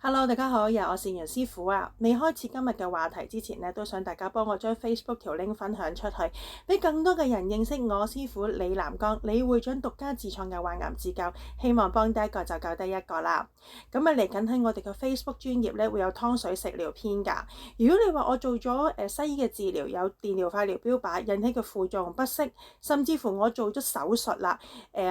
Hello，大家好，又係我善人師傅啊！未開始今日嘅話題之前呢，都想大家幫我將 Facebook 條 link 分享出去，俾更多嘅人認識我師傅李南光李會長獨家自創嘅患癌自救，希望幫得一個就救得一個啦。咁啊嚟緊喺我哋嘅 Facebook 專頁咧會有湯水食療篇㗎。如果你話我做咗西醫嘅治療，有電療、化療、標靶引起嘅副作用不適，甚至乎我做咗手術啦，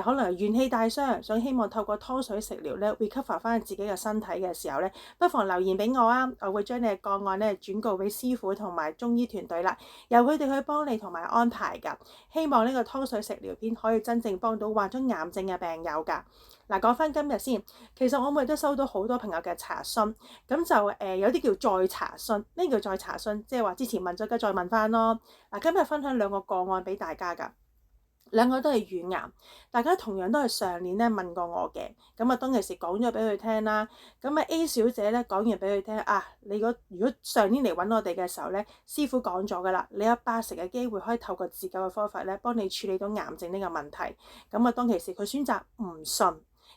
可能元氣大傷，想希望透過湯水食療咧 recover 翻自己嘅身體嘅時候咧，不妨留言俾我啊！我會將你嘅個案咧轉告俾師傅同埋中醫團隊啦，由佢哋去幫你同埋安排㗎。希望呢個湯水食療篇可以真正幫到患咗癌症嘅病友㗎。嗱，講翻今日先，其實我每日都收到好多朋友嘅查詢，咁就有啲叫再查詢，咩叫再查詢？即係話之前問咗嘅再問翻咯。嗱，今日分享兩個個案俾大家㗎。兩個都係乳癌，大家同樣都係上年咧問過我嘅，咁啊當其時講咗俾佢聽啦。咁啊 A 小姐咧講完俾佢聽啊，你如果上年嚟揾我哋嘅時候咧，師傅講咗噶啦，你有80%嘅機會可以透過自救嘅方法咧，幫你處理到癌症呢個問題。咁啊當其時佢選擇唔信，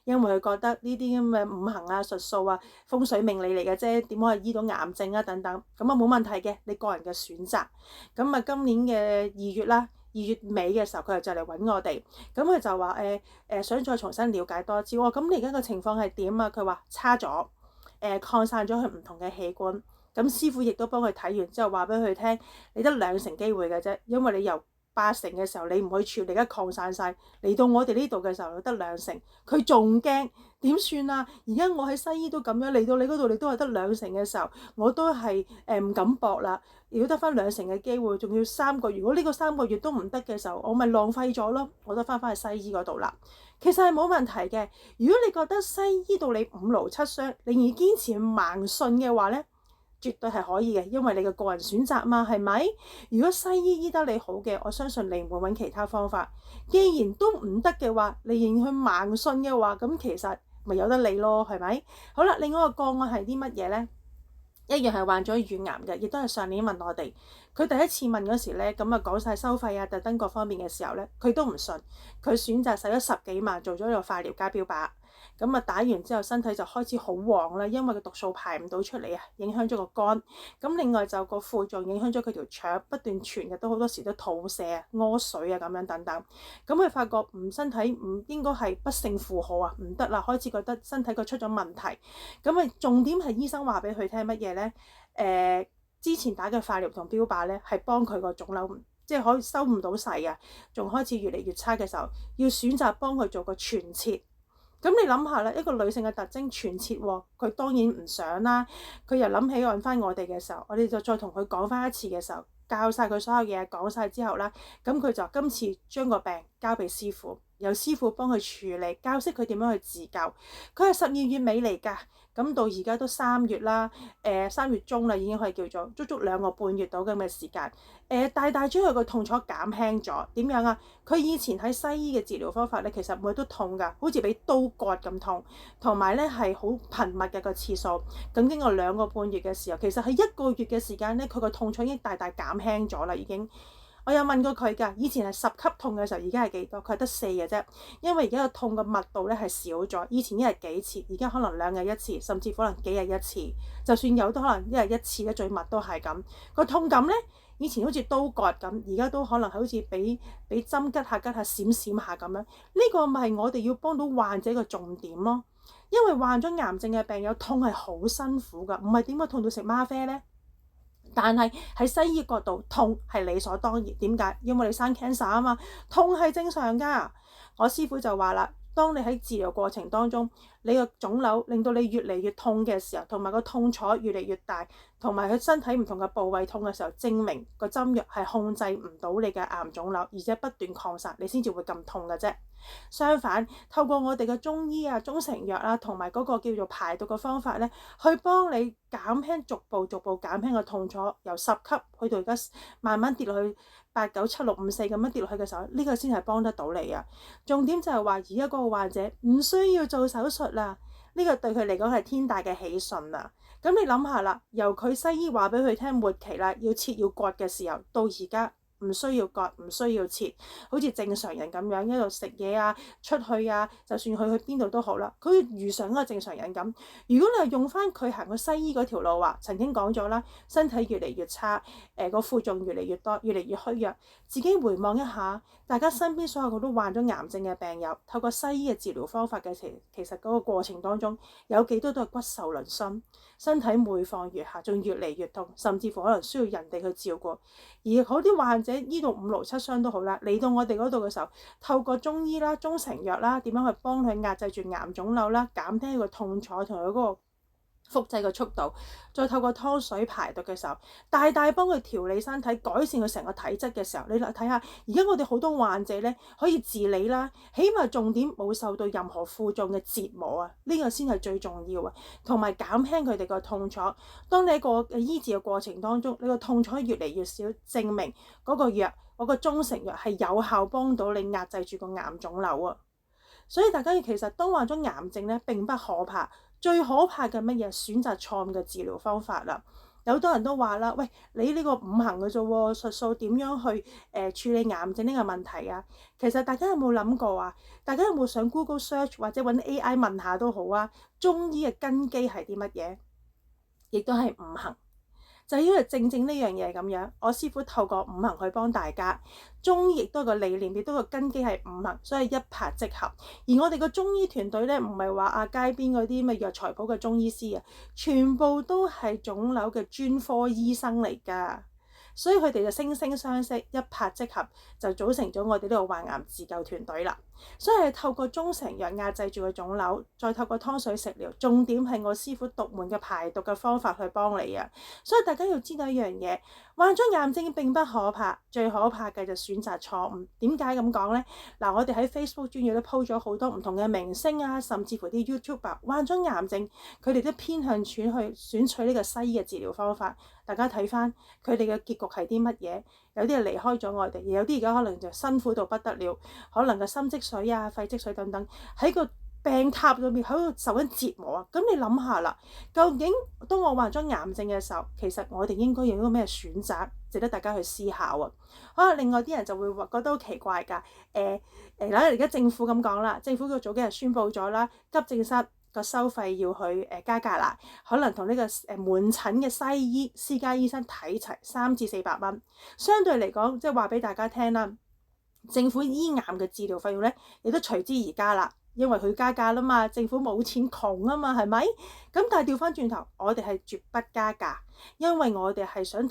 因為佢覺得呢啲咁嘅五行啊、術數啊、風水命理嚟嘅啫，點可以醫到癌症啊等等。咁啊冇問題嘅，你個人嘅選擇。咁啊今年嘅2月啦。2月尾嘅時候，佢就嚟揾我哋，咁佢就話想再重新了解多啲。咁你而家個情況係點啊？佢話差咗，擴散咗去唔同嘅器官。咁師傅亦都幫佢睇完之後話俾佢聽，你得2成機會嘅啫，因為你由80%嘅時候你唔去處理，而家擴散晒嚟到我哋呢度嘅時候得2成，佢仲驚點算啊？而家我喺西醫都咁樣，嚟到你嗰度你都係得2成嘅時候，我都係唔敢搏啦。如果得翻2成嘅機會，仲要3個月，如果呢個3個月都唔得嘅時候，我咪浪費咗咯，我都翻去西醫嗰度啦。其實係冇問題嘅。如果你覺得西醫到你5勞7傷，你而堅持盲信嘅話呢，絕對係可以嘅，因為你嘅個人選擇嘛，係咪？如果西醫醫得你好嘅，我相信你唔會揾其他方法。既然都唔得嘅話，你仍然去盲信嘅話，咁其實咪由得你咯，係咪？好啦，另外一個個案係啲乜嘢呢？一樣係患咗乳癌嘅，亦都係上年問我哋。佢第一次問嗰時咧，咁啊講晒收費啊、特登各方面嘅時候咧，佢都唔信。佢選擇使咗10幾萬做咗個化療加標靶。咁啊打完之後，身體就開始好黃啦，因為個毒素排唔到出嚟啊，影響咗個肝。咁另外就個副作用影響咗佢條腸，不斷全日都好多時都肚瀉啊、屙水啊咁樣等等。咁佢發覺身體唔應該係不勝負荷啊，唔得啦，開始覺得身體佢出咗問題。咁啊重點係醫生話俾佢聽乜嘢咧？之前打嘅化療同標靶咧，係幫佢個腫瘤，即係可以收唔到勢啊，仲開始越嚟越差嘅時候，要選擇幫佢做個全切。咁你諗下啦，一個女性嘅特徵全切喎，佢當然唔想啦。佢又諗起揾翻我哋嘅時候，我哋就再同佢講翻一次嘅時候，教晒佢所有嘢，講晒之後啦，咁佢就今次將個病交俾師傅，由師傅幫佢處理，教識佢點樣去自救。佢係12月尾嚟㗎，咁到而家都3月啦，3月中啦，已經可以叫做足足2個半月到咁嘅時間。大大將佢個痛楚減輕咗。點樣啊？佢以前喺西醫嘅治療方法咧，其實每日都痛㗎，好似俾刀割咁痛，同埋咧係好頻密嘅個次數。咁經過2個半月嘅時候，其實係1個月嘅時間咧，佢個痛楚已經大大減輕咗啦，已經。我有問過佢㗎，以前係10級痛嘅時候，而家係幾多？佢係得4嘅啫，因為而家個痛嘅密度咧係少咗。以前一日幾次，而家可能2日1次，甚至可能幾日1次。就算有都可能一日1次咧，最密都係咁。個痛感咧，以前好似刀割咁，而家都可能好似俾針吉下閃閃下咁樣。呢個咪係我哋要幫到患者嘅重點咯。因為患咗癌症嘅病友痛係好辛苦㗎，唔係點解痛到食嗎啡咧？但係喺西醫角度，痛係理所當然。點解？因為你生 cancer 啊嘛，痛係正常㗎。我師傅就話啦，當你喺治療過程當中，你個腫瘤令到你越嚟越痛嘅時候，同埋個痛楚越嚟越大，同埋佢身體唔同嘅部位痛嘅時候，證明個針藥係控制唔到你嘅癌腫瘤，而且不斷擴散，你先至會咁痛嘅啫。相反，透過我哋嘅中醫啊、中成藥啊，同埋嗰個叫做排毒嘅方法咧，去幫你減輕逐步減輕個痛楚，由10級去到而家慢慢跌落去8、9、7、6、5、4咁樣跌落去嘅時候，呢個先係幫得到你啊！重點就係話，而家嗰個患者唔需要做手術啦，呢個對佢嚟講係天大嘅喜訊啊！咁你諗下啦，由佢西醫話俾佢聽末期啦，要切要割嘅時候，到而家唔需要割，唔需要切，好似正常人咁樣一路食嘢啊、出去啊，就算佢去邊度都好啦，佢如常一個正常人咁。如果你係用翻佢行去西醫嗰條路話，曾經講咗啦，身體越嚟越差，個負重越嚟越多，越嚟越虛弱。自己回望一下，大家身邊所有個都患咗癌症嘅病友，透過西醫嘅治療方法嘅其實嗰個過程當中，有幾多都係骨瘦嶙峋，身體每況愈下，仲越嚟越痛，甚至乎可能需要人哋去照顧。而嗰啲患者醫到五勞七傷都好啦，嚟到我哋嗰度嘅時候，透過中醫啦、中成藥啦，點樣去幫佢壓制住癌腫瘤啦，減低佢個痛楚同佢嗰個複製嘅速度，再透過湯水排毒嘅時候，大大幫佢調理身體，改善佢成個體質嘅時候，你睇下而家我哋好多患者咧可以自理啦，起碼重點冇受到任何負重嘅折磨啊，呢個先係最重要啊，同埋減輕佢哋個痛楚。當你喺個醫治嘅過程當中，你個痛楚越嚟越少，證明嗰個藥嗰個中成藥係有效幫到你壓制住個癌腫瘤啊。所以大家其實當患咗癌症咧並不可怕。最可怕嘅乜嘢？選擇錯誤嘅治療方法啦。有好多人都話啦，喂，你呢個五行嘅啫喎，術數點樣去處理癌症呢個問題啊？其實大家有冇諗過啊？大家有冇上 Google Search 或者揾 AI 問下都好啊？中醫嘅根基係啲乜嘢？亦都係五行。就係因為正正呢樣嘢咁樣，我師傅透過五行去幫大家。中醫亦都個理念，亦都個根基係五行，所以一拍即合。而我哋個中醫團隊咧，唔係話街邊嗰啲咩藥材鋪嘅中醫師啊，全部都係腫瘤嘅專科醫生嚟㗎。所以佢哋就惺惺相惜，一拍即合，就組成咗我哋呢個患癌自救團隊啦。所以係透過中成藥壓制住個腫瘤，再透過湯水食療，重點係我師傅獨門嘅排毒嘅方法去幫你啊。所以大家要知道一樣嘢，患咗癌症並不可怕，最可怕嘅就選擇錯誤。點解咁講呢？嗱，我哋喺 Facebook 專頁都 po 咗好多唔同嘅明星啊，甚至乎啲 YouTuber 患咗癌症，佢哋都偏向選取呢個西醫嘅治療方法。大家睇翻佢哋嘅結局係啲乜嘢？有啲係離開咗我哋，有啲而家可能就辛苦到不得了，可能個心積水啊、肺積水等等，喺個病榻裏面喺度受緊折磨啊！咁你諗下啦，究竟當我患咗癌症嘅時候，其實我哋應該有一個咩選擇，值得大家去思考啊！可能另外啲人就會覺得好奇怪㗎，而家政府咁講啦，政府個早幾日宣布咗啦，急症室個收費要去加價啦，可能同呢個門診嘅西醫私家醫生睇齊300至400蚊。相對嚟講，即係話俾大家聽啦，政府醫癌嘅治療費用咧，亦都隨之而加啦，因為佢加價啦嘛，政府冇錢窮啊嘛，係咪？咁但係調翻轉頭，我哋係絕不加價，因為我哋係想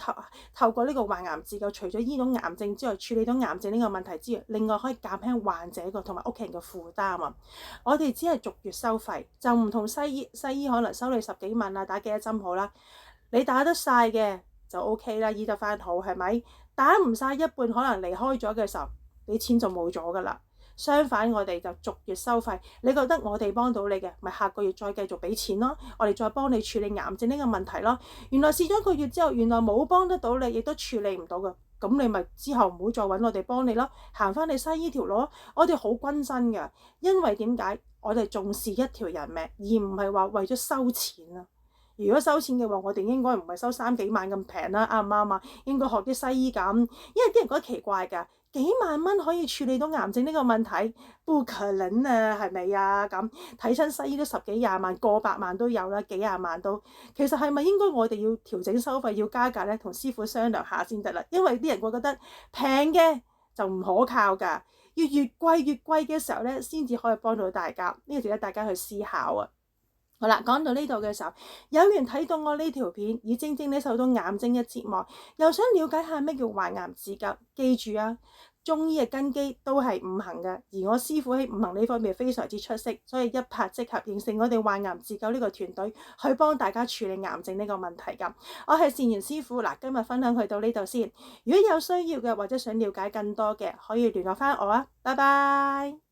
透過呢個患癌自救，除咗醫到癌症之外，處理到癌症呢個問題之外，另外可以減輕患者同埋屋企人嘅負擔啊！我哋只係逐月收費，就唔同西醫，西醫可能收你10幾萬啊，打幾多針好啦，你打得晒嘅就 OK 啦，醫得翻好係咪？打唔晒一半，可能離開咗嘅時候，你錢就冇咗噶啦。相反，我哋就逐月收費。你覺得我哋幫到你嘅，咪下個月再繼續俾錢咯。我哋再幫你處理癌症呢個問題咯。原來試咗1個月之後，原來冇幫得到你，亦都處理唔到嘅，咁你咪之後唔好再揾我哋幫你咯，行翻你西醫條路。我哋好均真嘅，因為點解？我哋重視一條人命，而唔係話為咗收錢啊。如果收錢嘅話，我哋應該唔係收3幾萬咁平啦，啱唔啱啊？應該學啲西醫咁，因為啲人覺得奇怪㗎，幾萬蚊可以處理到癌症呢個問題，不可能啊，係咪啊？咁睇親西醫都10幾20萬，過百萬都有啦，幾廿萬都。其實係咪應該我哋要調整收費，要加價咧？同師傅商量下先得啦，因為啲人會覺得平嘅就唔可靠㗎，要越貴嘅時候咧，先至可以幫到大家。呢個值得大家去思考啊！好啦，講到呢度嘅時候，有緣睇到我呢條片，而正正你受到癌症嘅折磨，又想了解下咩叫患癌自救，記住啊，中醫嘅根基都係五行嘅，而我師傅喺五行呢方面非常之出色，所以一拍即合，形成我哋患癌自救呢個團隊，去幫大家處理癌症呢個問題㗎。我係善言師傅，嗱，今日分享去到呢度先。如果有需要嘅或者想了解更多嘅，可以聯絡返我啊，拜拜。